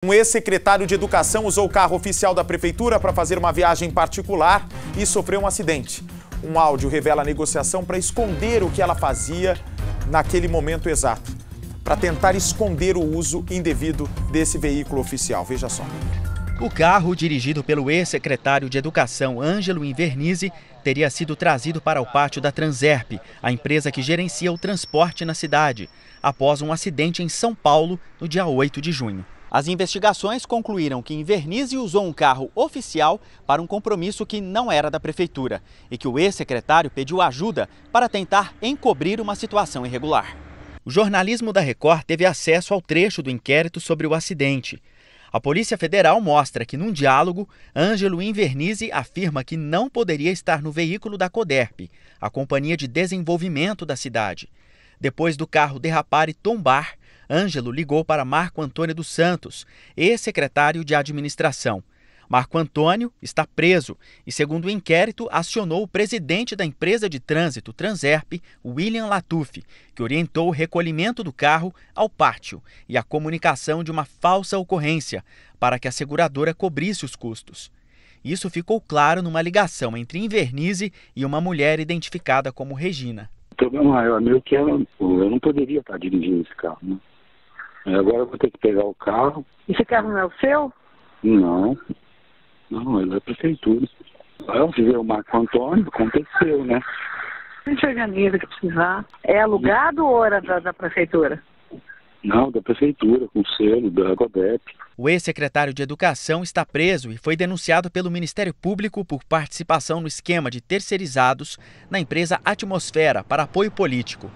Um ex-secretário de Educação usou o carro oficial da prefeitura para fazer uma viagem particular e sofreu um acidente. Um áudio revela a negociação para esconder o que ela fazia naquele momento exato, para tentar esconder o uso indevido desse veículo oficial. Veja só. O carro, dirigido pelo ex-secretário de Educação, Ângelo Invernizzi, teria sido trazido para o pátio da Transerp, a empresa que gerencia o transporte na cidade, após um acidente em São Paulo no dia 8 de junho. As investigações concluíram que Invernizzi usou um carro oficial para um compromisso que não era da prefeitura e que o ex-secretário pediu ajuda para tentar encobrir uma situação irregular. O jornalismo da Record teve acesso ao trecho do inquérito sobre o acidente. A Polícia Federal mostra que, num diálogo, Ângelo Invernizzi afirma que não poderia estar no veículo da Coderp, a companhia de desenvolvimento da cidade. Depois do carro derrapar e tombar, Ângelo ligou para Marco Antônio dos Santos, ex-secretário de administração. Marco Antônio está preso e, segundo o inquérito, acionou o presidente da empresa de trânsito Transerp, William Latuf, que orientou o recolhimento do carro ao pátio e a comunicação de uma falsa ocorrência para que a seguradora cobrisse os custos. Isso ficou claro numa ligação entre Invernizzi e uma mulher identificada como Regina. O problema maior meu é que eu não poderia estar dirigindo esse carro, né? Agora eu vou ter que pegar o carro. Esse carro não é o seu? Não, é da prefeitura. Eu vi o Marco Antônio, aconteceu, né? A gente organiza que precisar. É alugado ou era da prefeitura? Não, da prefeitura, com selo da Coderp. O ex-secretário de Educação está preso e foi denunciado pelo Ministério Público por participação no esquema de terceirizados na empresa Atmosfera para apoio político.